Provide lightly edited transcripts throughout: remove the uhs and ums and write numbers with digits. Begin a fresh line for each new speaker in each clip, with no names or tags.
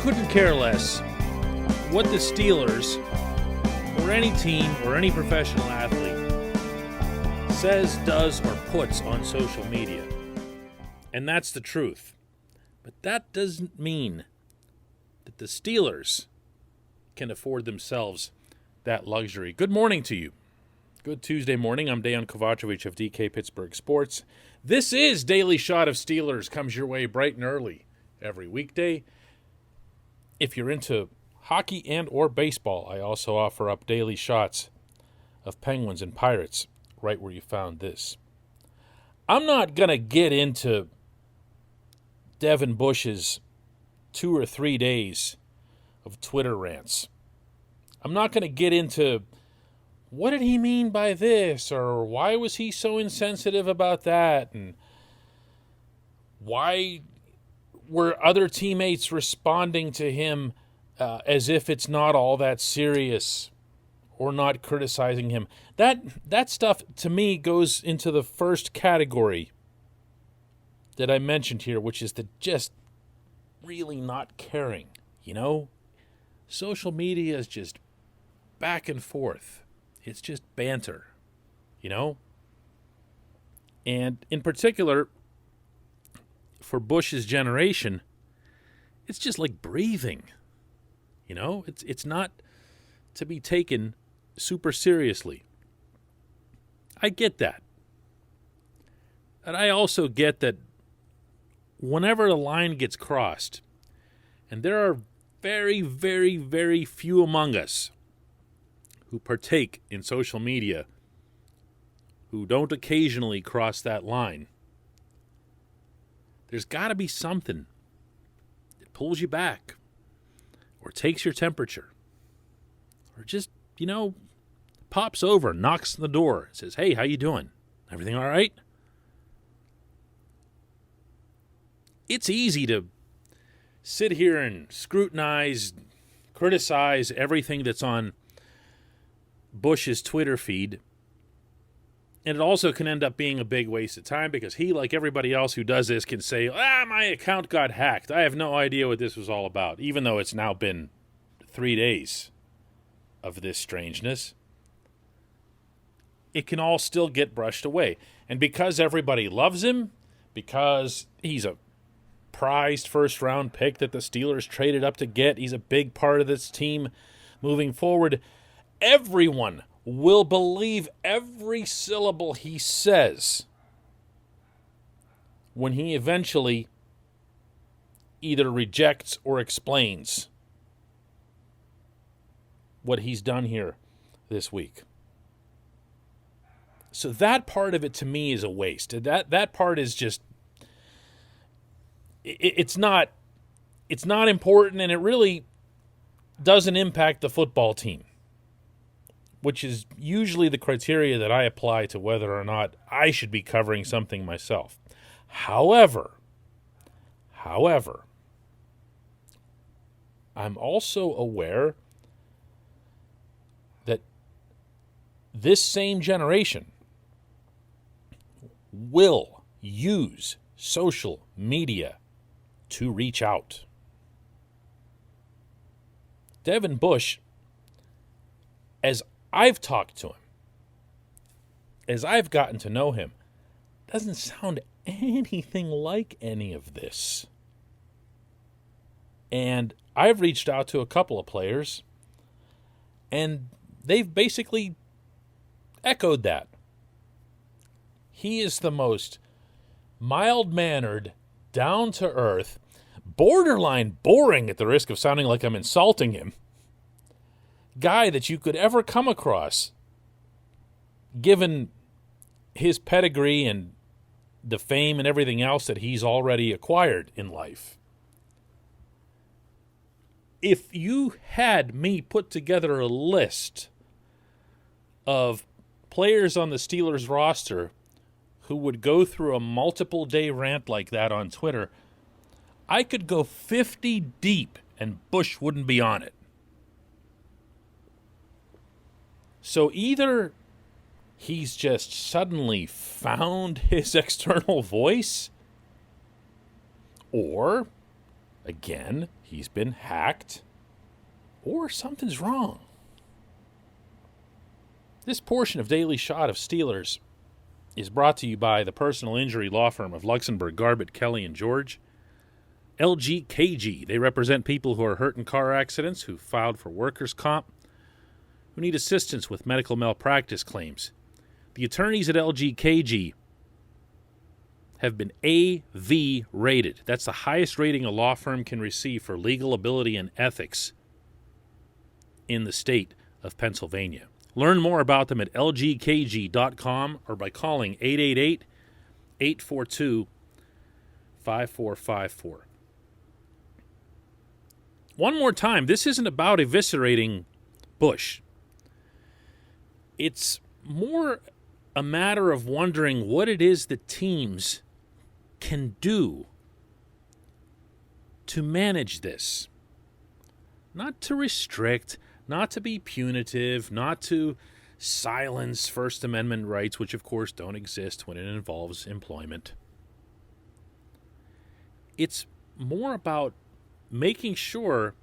couldn't care less what the Steelers or any team or any professional athlete says, does, or puts on social media. And that's the truth. But that doesn't mean that the Steelers can afford themselves that luxury. Good morning to you. Good Tuesday morning. I'm Dejan Kovacevic of DK Pittsburgh Sports. This is Daily Shot of Steelers. Comes your way bright and early every weekday. If you're into hockey and or baseball, I also offer up daily shots of Penguins and Pirates right where you found this. I'm not going to get into Devin Bush's 2 or 3 days of Twitter rants. I'm not going to get into what did he mean by this, or why was he so insensitive about that, and why were other teammates responding to him as if it's not all that serious, or not criticizing him. That stuff, to me, goes into the first category that I mentioned here, which is the just really not caring, you know? Social media is just back and forth. It's just banter, you know? And in particular, for Bush's generation, it's just like breathing, you know? It's not to be taken super seriously. I get that. And I also get that whenever a line gets crossed, and there are very, very, very few among us who partake in social media who don't occasionally cross that line, there's got to be something that pulls you back or takes your temperature or just, you know, pops over, knocks on the door, says, "Hey, how you doing? Everything all right?" It's easy to sit here and scrutinize, criticize everything that's on Bush's Twitter feed. And it also can end up being a big waste of time because he, like everybody else who does this, can say, my account got hacked. I have no idea what this was all about, even though it's now been 3 days of this strangeness. It can all still get brushed away. And because everybody loves him, because he's a prized first-round pick that the Steelers traded up to get, he's a big part of this team moving forward, everyone will believe every syllable he says when he eventually either rejects or explains what he's done here this week. So that part of it to me is a waste. That part is just, it's not important, and it really doesn't impact the football team, which is usually the criteria that I apply to whether or not I should be covering something myself. However, I'm also aware that this same generation will use social media to reach out. Devin Bush, as I've talked to him, as I've gotten to know him, doesn't sound anything like any of this. And I've reached out to a couple of players, and they've basically echoed that. He is the most mild-mannered, down-to-earth, borderline boring at the risk of sounding like I'm insulting him, guy that you could ever come across, given his pedigree and the fame and everything else that he's already acquired in life. If you had me put together a list of players on the Steelers roster who would go through a multiple-day rant like that on Twitter, I could go 50 deep and Bush wouldn't be on it. So either he's just suddenly found his external voice, or, again, he's been hacked or something's wrong. This portion of Daily Shot of Steelers is brought to you by the personal injury law firm of Luxembourg, Garbett, Kelly, and George. LGKG. They represent people who are hurt in car accidents, who filed for workers' comp, who need assistance with medical malpractice claims. The attorneys at LGKG have been AV rated. That's the highest rating a law firm can receive for legal ability and ethics in the state of Pennsylvania. Learn more about them at lgkg.com or by calling 888-842-5454. One more time, this isn't about eviscerating Bush. It's more a matter of wondering what it is that teams can do to manage this. Not to restrict, not to be punitive, not to silence First Amendment rights, which of course don't exist when it involves employment. It's more about making sure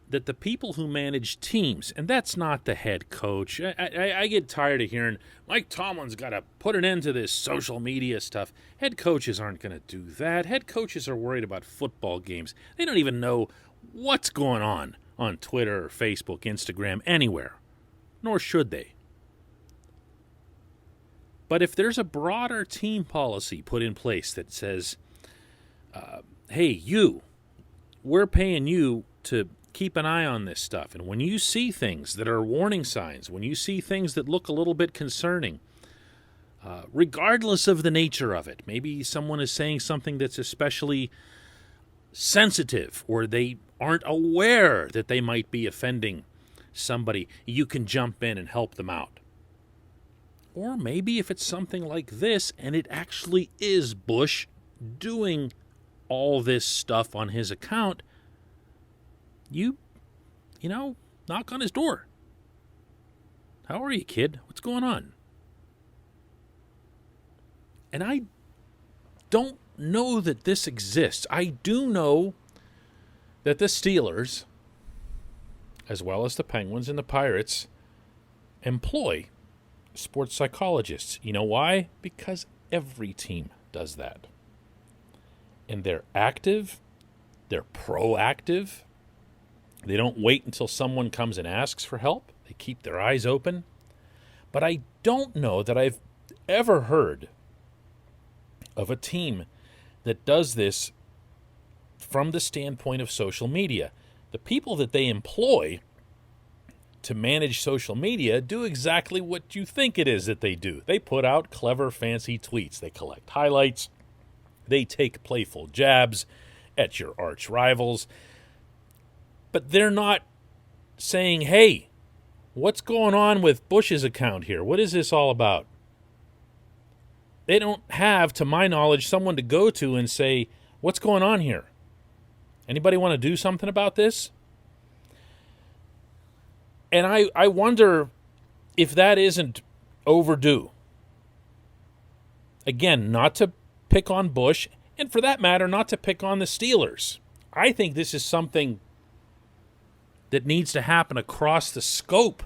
that the people who manage teams, and that's not the head coach. I get tired of hearing, Mike Tomlin's got to put an end to this social media stuff. Head coaches aren't going to do that. Head coaches are worried about football games. They don't even know what's going on Twitter or Facebook, Instagram, anywhere. Nor should they. But if there's a broader team policy put in place that says, hey, we're paying you to keep an eye on this stuff. And when you see things that are warning signs, when you see things that look a little bit concerning, regardless of the nature of it, maybe someone is saying something that's especially sensitive or they aren't aware that they might be offending somebody, you can jump in and help them out. Or maybe if it's something like this and it actually is Bush doing all this stuff on his account, you knock on his door. How are you, kid? What's going on? And I don't know that this exists. I do know that the Steelers, as well as the Penguins and the Pirates, employ sports psychologists. You know why? Because every team does that. And they're active, they're proactive. They don't wait until someone comes and asks for help. They keep their eyes open. But I don't know that I've ever heard of a team that does this from the standpoint of social media. The people that they employ to manage social media do exactly what you think it is that they do. They put out clever, fancy tweets. They collect highlights. They take playful jabs at your arch rivals. But they're not saying, hey, what's going on with Bush's account here? What is this all about? They don't have, to my knowledge, someone to go to and say, what's going on here? Anybody want to do something about this? And I wonder if that isn't overdue. Again, not to pick on Bush, and for that matter, not to pick on the Steelers. I think this is something that needs to happen across the scope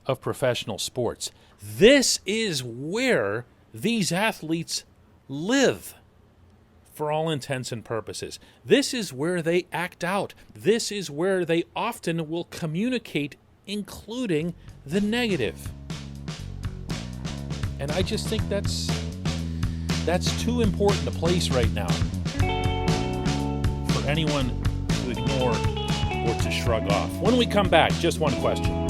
of professional sports. This is where these athletes live, for all intents and purposes. This is where they act out. This is where they often will communicate, including the negative. And I just think that's too important a place right now for anyone to ignore or to shrug off. When we come back, just one question.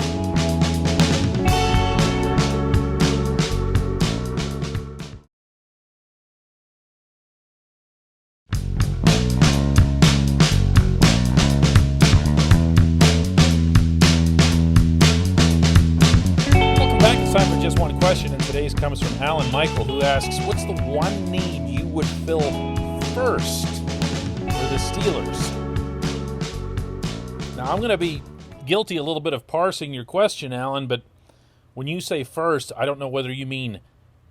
Welcome back. It's time for just one question, and today's comes from Alan Michael, who asks, what's the one need you would fill first for the Steelers? Now, I'm going to be guilty a little bit of parsing your question, Alan, but when you say first, I don't know whether you mean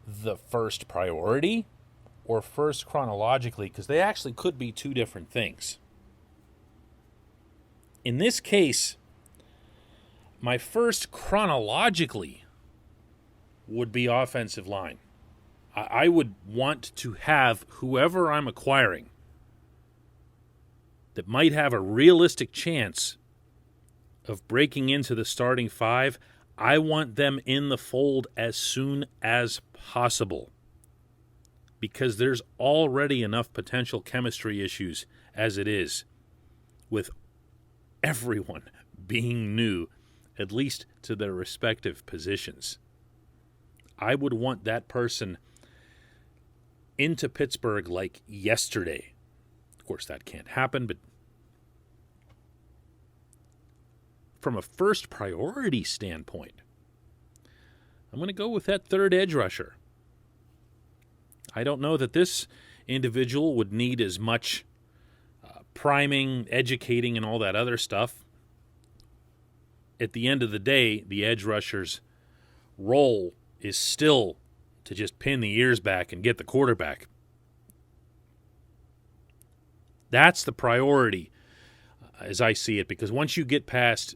the first priority or first chronologically, because they actually could be two different things. In this case, my first chronologically would be offensive line. I would want to have whoever I'm acquiring that might have a realistic chance of breaking into the starting five. I want them in the fold as soon as possible, because there's already enough potential chemistry issues as it is, with everyone being new, at least to their respective positions. I would want that person into Pittsburgh like yesterday. Of course, that can't happen, but from a first priority standpoint, I'm going to go with that third edge rusher. I don't know that this individual would need as much priming, educating, and all that other stuff. At the end of the day, the edge rusher's role is still to just pin the ears back and get the quarterback. That's the priority, as I see it, because once you get past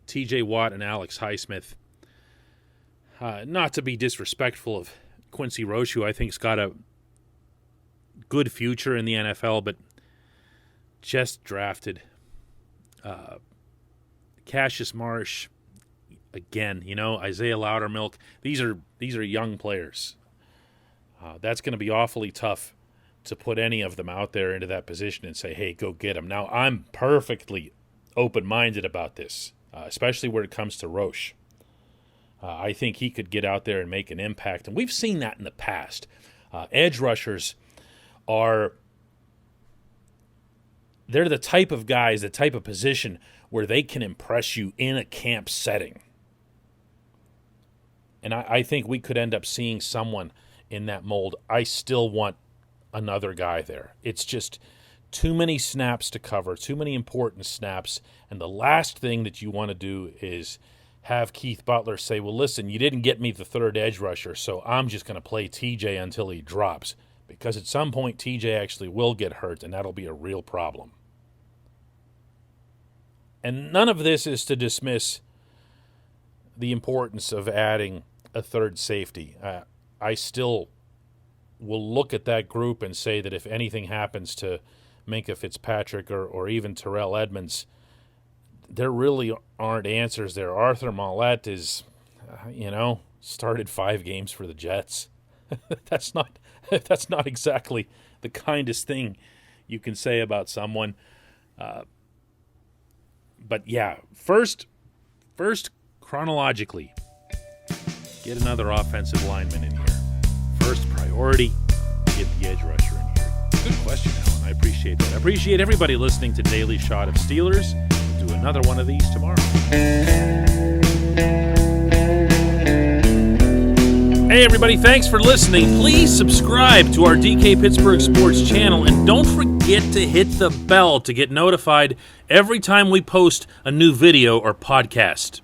T.J. Watt and Alex Highsmith, not to be disrespectful of Quincy Roche, who I think's got a good future in the NFL, but just drafted. Cassius Marsh, again, Isaiah Loudermilk. These are young players. That's going to be awfully tough to put any of them out there into that position and say, hey, go get them. Now, I'm perfectly open-minded about this, especially where it comes to Roche. I think he could get out there and make an impact, and we've seen that in the past. Edge rushers they're the type of guys, the type of position where they can impress you in a camp setting. And I think we could end up seeing someone in that mold. I still want another guy there. It's just too many snaps to cover, too many important snaps, and the last thing that you want to do is have Keith Butler say, well, listen, you didn't get me the third edge rusher, so I'm just going to play TJ until he drops. Because at some point, TJ actually will get hurt, and that'll be a real problem. And none of this is to dismiss the importance of adding a third safety. I still will look at that group and say that if anything happens to Minkah Fitzpatrick or even Terrell Edmonds, there really aren't answers there. Arthur Maulet is, started 5 games for the Jets. That's not exactly the kindest thing you can say about someone. But yeah, first chronologically, get another offensive lineman in here. First priority, get the edge rusher in here. Good question, Alan. I appreciate that. I appreciate everybody listening to Daily Shot of Steelers. We'll do another one of these tomorrow. Hey everybody, thanks for listening. Please subscribe to our DK Pittsburgh Sports channel, and don't forget to hit the bell to get notified every time we post a new video or podcast.